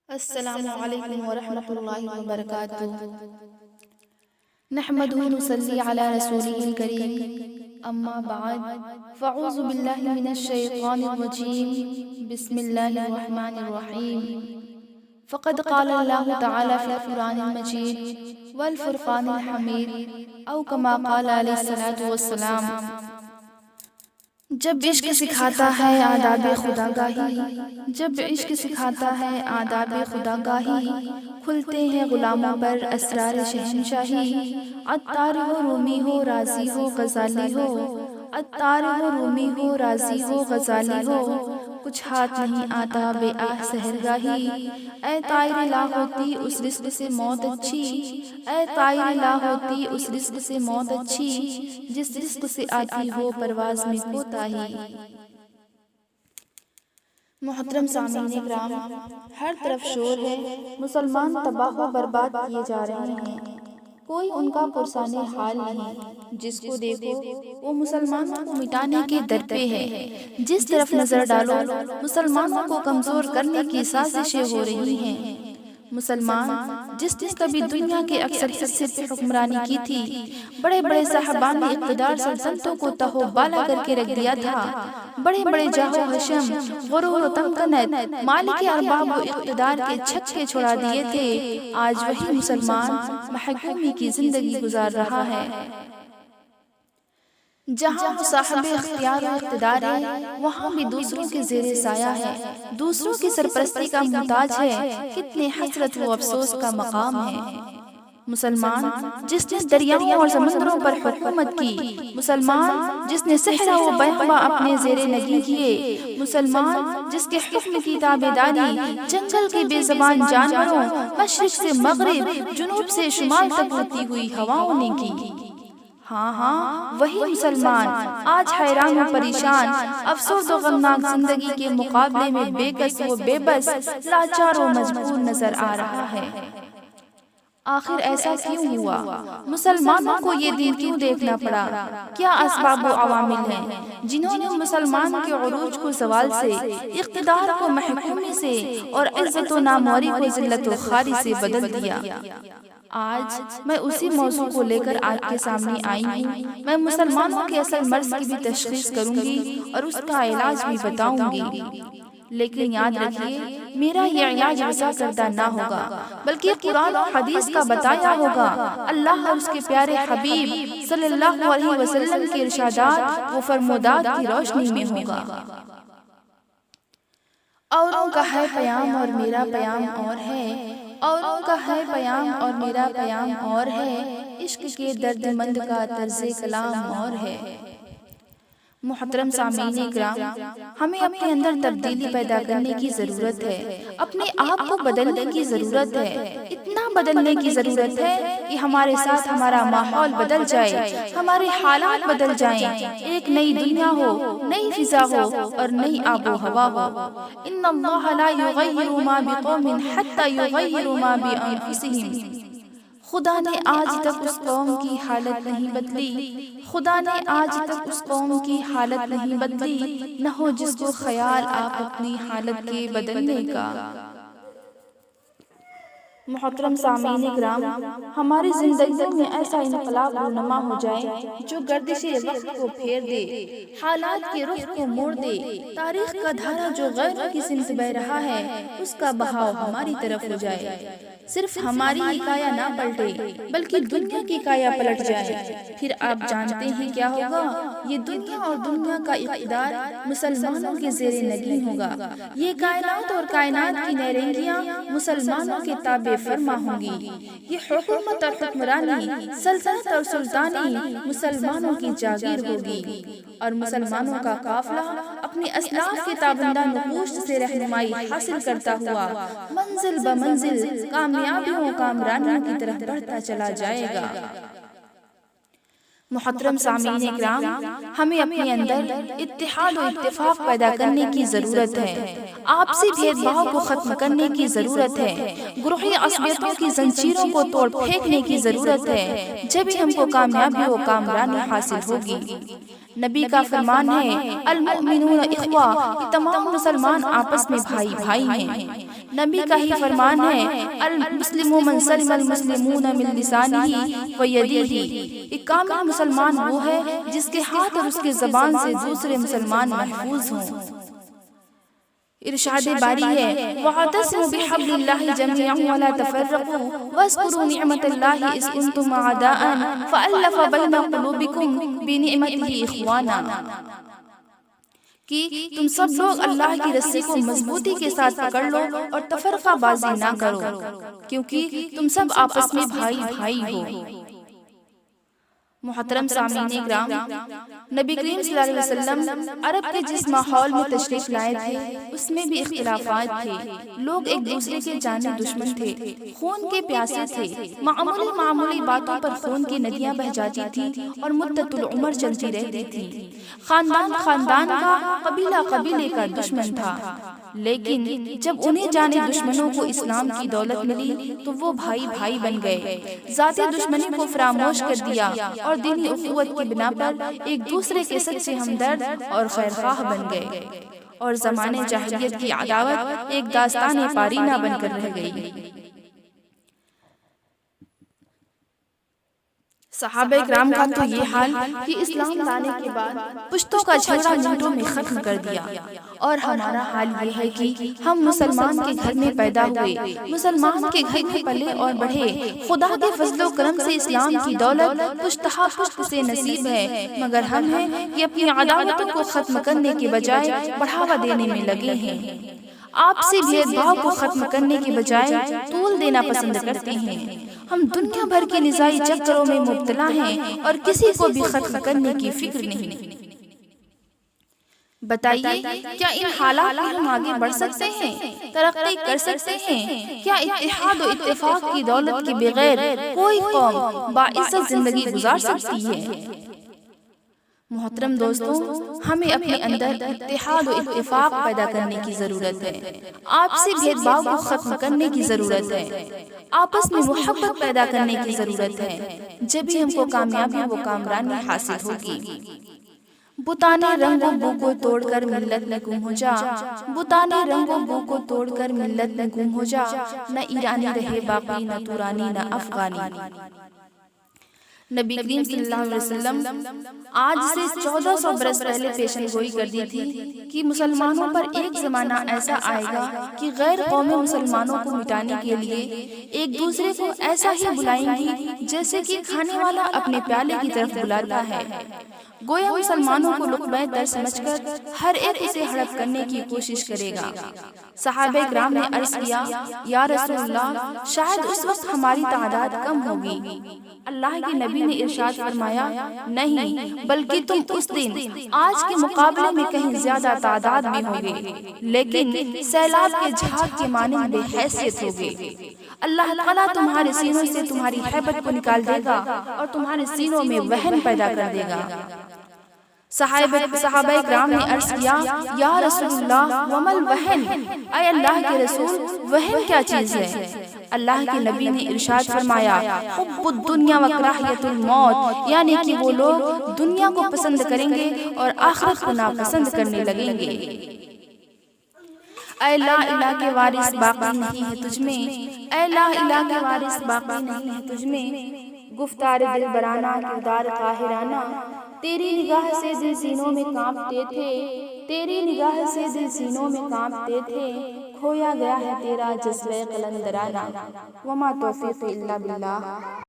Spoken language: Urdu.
السلام علیکم ورحمۃ اللہ وبرکاتہ۔ نحمده ونصلي على رسوله الكريم، اما بعد فاعوذ باللہ من الشیطان الرجیم، بسم اللہ الرحمن الرحیم۔ فقد قال اللہ تعالی فی القرآن المجید والفرقان الحمید، او کما قال علیہ الصلاۃ والسلام۔ جب عشق سکھاتا ہے آداب خدا گاہی، جب عشق سکھاتا ہے آداب خدا گاہی، کھلتے ہیں غلاموں پر اسرار شہنشاہی۔ عطار ہو رومی ہو رازی ہو غزالی ہو، عطار ہو رومی ہو رازی ہو غزالی ہو، کچھ ہاتھ نہیں آتا بے آہ سحرگاہی۔ اے طائر لا ہوتی اس رزق سے موت اچھی، اے طائر لا ہوتی اس رزق سے موت اچھی، جس رزق سے آتی ہو پرواز میں کوتاہی۔ محترم سامعین اکرام، ہر طرف شور ہے، مسلمان تباہ و برباد کیے جا رہے ہیں، کوئی ان کا پرسان حال نہیں۔ جس کو دیکھو وہ مسلمانوں کو مٹانے کے در پہ ہے، جس طرف نظر ڈالو مسلمانوں کو کمزور کرنے کی سازشیں ہو رہی ہیں۔ مسلمان جس نے کبھی دنیا کے اکثر حصے پہ حکمرانی کی تھی، بڑے بڑے صاحبان اقتدار سلطنتوں کو تہو بالا کر کے رکھ دیا تھا، بڑے بڑے جاہ و حشم، غرور و تمکنت، مالک ارباب و اقتدار کے چھکے چھڑا دیے تھے، آج وہی مسلمان محکومی کی زندگی گزار رہا ہے۔ جہاں وہ صاحب اختیار و اقتدار ہے، وہاں بھی دوسروں کے زیر سایہ ہے، دوسروں کی سرپرستی کا محتاج ہے، کتنے حسرت و افسوس کا مقام ہے۔ مسلمان جس نے دریاؤں اور سمندروں پر حکومت کی، مسلمان جس نے صحرا و بیاباں اپنے زیر نگین کیے، مسلمان جس کے حکم کی تابعداری جنگل کے بے زبان جانوروں، مشرق سے مغرب، جنوب سے شمال تک اڑتی ہوئی ہواؤں نے کی۔ ہاں وہی مسلمان آج حیران و پریشان، افسوس و غمناک زندگی کے مقابلے میں بے کس و بے بس، لاچار و مجبور نظر آ رہا ہے۔ آخر ایسا کیوں ہوا؟ مسلمانوں کو یہ دین کیوں دیکھنا پڑا؟ کیا اسباب و عوامل ہیں جنہوں نے مسلمان کے عروج کو زوال سے، اقتدار کو محکومی سے اور عزت و ناموری کو ذلت و خواری سے بدل دیا؟ آج میں اسی موضوع کو لے کر آپ کے سامنے آئی ہوں۔ میں مسلمانوں کے اصل مرض کی بھی تشخیص کروں گی اور اس کا علاج بھی بتاؤں گی، لیکن یاد رکھیے میرا یہ علاج وسع کردہ نہ ہوگا، بلکہ قرآن و حدیث کا بتایا ہوگا، اللہ اور اس کے پیارے حبیب صلی اللہ علیہ وسلم کے ارشادات و فرمودات کی روشنی میں ہوگا۔ اوروں کا ہے پیام اور میرا پیام اور ہے، اوروں کا ہے پیام اور میرا پیام اور ہے، عشق کے درد مند کا طرز کلام اور ہے۔ محترم سامعین اکرام، ہمیں اپنے اندر تبدیلی پیدا کرنے کی ضرورت ہے، اپنے آپ کو بدلنے کی ضرورت ہے، اتنا بدلنے کی ضرورت ہے کہ ہمارے ساتھ ہمارا ماحول بدل جائے، ہمارے حالات بدل جائیں، ایک نئی دنیا ہو، نئی فضا ہو اور نئی آب و ہوا ہو۔ ان اللہ لا یغیر ما بقوم حتی یغیروا ما بانفسہم۔ خدا نے آج تک اس قوم کی حالت نہیں بدلی، خدا نے آج تک اس قوم کی حالت نہیں بدلی، نہ ہو جس کو خیال آپ اپنی حالت کے بدلنے کا۔ محترم سامعین اکرام، ہماری زندگی میں ایسا انقلاب رونما ہو جائے جو گردش وقت کو پھیر دے، حالات کے رخ کو موڑ دے، تاریخ کا دھارا جو غیروں کی سمت بہہ رہا ہے اس کا بہاؤ ہماری طرف ہو جائے، صرف ہماری ہی کایا نہ پلٹے بلکہ دنیا کی کایا پلٹ جائے، پھر آپ جانتے ہیں کیا ہوگا؟ یہ دنیا اور دنیا کا اقتدار مسلمانوں کے زیر نگین ہوگا، یہ کائنات اور کائنات کی نیرنگیاں مسلمانوں کے تابع فرما ہوں گی، یہ حکومت اور حکمرانی، سلطنت اور سلطانی مسلمانوں کی جاگیر ہوگی، اور مسلمانوں کا قافلہ اپنے اسلاف کے تابندہ نقوش سے رہنمائی حاصل کرتا ہوا منزل بمنزل کامیابیوں و کامرانیوں کی طرف بڑھتا چلا جائے گا۔ محترم سامعین اکرام، ہمیں اپنے اندر اتحاد و اتفاق پیدا کرنے کی ضرورت ہے، آپسی بھید بھاؤ کو ختم کرنے کی ضرورت ہے، گروہی عصبیتوں کی زنجیروں کو توڑ پھینکنے کی ضرورت ہے، جبھی ہم کو کامیابی و کامرانی حاصل ہوگی۔ نبی کا فرمان ہے المؤمنون اخوہ، کہ تمام مسلمان آپس میں بھائی بھائی ہیں، نبی کا ہی فرمان ہے، المسلم من سلم المسلمون من لسانہ و یدہ، ایک کامل مسلمان وہ ہے جس کے ہاتھ اور اس کے زبان سے دوسرے مسلمان محفوظ ہوں۔ ارشاد باری ہے، وَاعْتَصِمُوا بِحَبْلِ اللَّهِ جَمِيعًا وَلَا تَفَرَّقُوا وَاذْكُرُوا نِعْمَةَ اللَّهِ إِذْ كُنتُمْ أَعْدَاءً فَأَلَّفَ بَيْنَ قُلُوبِكُمْ بِنِعْمَتِهِ إِخْوَانًا، کہ تم سب لوگ اللہ کی رسی کو مضبوطی کے ساتھ پکڑ لو اور تفرقہ بازی نہ کرو، کیونکہ تم سب آپس میں بھائی بھائی ہو۔ محترم سامعین اکرام، نبی کریم صلی اللہ علیہ وسلم عرب کے جس ماحول میں تشریف لائے تھے اس میں بھی اختلافات تھے، لوگ ایک دوسرے کے جانے دشمن تھے، خون کے پیاسے تھے، معمولی باتوں پر خون کی ندیاں بہہ جاتی تھیں اور مدت العمر چلتی رہتی تھی، خاندان کا، قبیلے کا دشمن تھا، لیکن جب انہیں جانے دشمنوں کو اسلام کی دولت ملی تو وہ بھائی بن گئے، ذاتی دشمنی کو فراموش کر دیا اور دینی اخوت کی بنا پر ایک دوسرے کے سچے ہمدرد اور خیرخواہ بن گئے، اور زمانے جاہلیت کی عداوت ایک داستان پارینہ بن کر رہ گئی۔ صحابہ اکرام کا تو یہ حال کہ اسلام لانے کے بعد پشتوں کا جھگڑا منٹوں میں ختم کر دیا، اور ہمارا حال یہ ہے کہ ہم مسلمان کے گھر میں پیدا ہوئے، مسلمان کے گھر میں پلے اور بڑھے، خدا کے فضل و کرم سے اسلام کی دولت پشتہا پشت سے نصیب ہے، مگر ہم ہیں کہ اپنی عداوتوں کو ختم کرنے کے بجائے بڑھاوا دینے میں لگے ہیں، آپسی بھید بھاؤ کو ختم کرنے کے بجائے طول دینا پسند کرتے ہیں، ہم دنیا بھر کے نزاعی چکروں میں مبتلا ہیں اور کسی کو بھی ختم کرنے کی فکر نہیں۔ بتائیے، کیا ان حالات میں ہم آگے بڑھ سکتے ہیں، ترقی کر سکتے ہیں؟ کیا اتحاد و اتفاق کی دولت کے بغیر کوئی قوم باعزت زندگی گزار سکتی ہے؟ محترم دوستوں، ہمیں اپنے اندر اتحاد و اتفاق پیدا کرنے کی ضرورت ہے، آپسی بھید بھاؤ کو ختم کرنے کی ضرورت ہے، آپس میں محبت پیدا کرنے کی ضرورت ہے، جبھی ہم کو کامیابی و کامرانی حاصل ہوگی۔ بتانے رنگ و بو کو توڑ کر ملت میں گم ہو جا، بتانے رنگ و بو کو توڑ کر ملت میں گم ہو جا، نہ ایرانی رہے باقی، نہ تورانی، نہ افغانی۔ نبی کریم صلی اللہ علیہ وسلم آج سے 1400 برس پہلے پیشن گوئی کر دی تھی کہ مسلمانوں پر ایک زمانہ ایسا آئے گا کہ غیر قومیں مسلمانوں کو مٹانے کے لیے ایک دوسرے کو ایسا ہی بلائیں گی جیسے کہ کھانے والا اپنے پیالے کی طرف بلاتا ہے، گویا مسلمانوں کو لقمہ در سمجھ کر ہر ایک اسے ہڑپ کرنے کی کوشش کرے گا۔ صحابہ کرام نے عرض کیا، یا رسول اللہ، شاید اس وقت ہماری تعداد کم ہوگی۔ اللہ کے نبی نے ارشاد فرمایا، نہیں، بلکہ تم اس دن آج کے مقابلے میں کہیں زیادہ تعداد میں ہوگے، لیکن سیلاب کے جھاگ کے مانند بے حیثیت ہوگے۔ اللہ تعالیٰ تمہارے سینوں سے تمہاری ہیبت کو نکال دے گا اور تمہارے سینوں میں وہن پیدا کر دے گا۔ صحابہ کرام نے عرض کیا، یا رسول اللہ، ومل وہن، اے اللہ کے رسول، وہن کیا چیز ہے؟ اللہ کے نبی نے ارشاد فرمایا، حب الدنیا و کراہیت الموت، یعنی کہ وہ لوگ دنیا کو پسند کریں گے اور آخرت کو ناپسند کرنے لگیں گے۔ اے لا الہ کے وارث باقی نہیں ہے تجھ میں، اے لا الہ کے وارث باقی نہیں ہے تجھ میں، گفتار دل برانہ، کردار قاہرانہ، تیری نگاہ سے دل سینوں میں کانپتے تھے، تیری نگاہ سے دل سینوں میں کانپتے تھے، کھویا گیا ہے تیرا جذبہ قلندرانہ۔ وما توفیق الا باللہ۔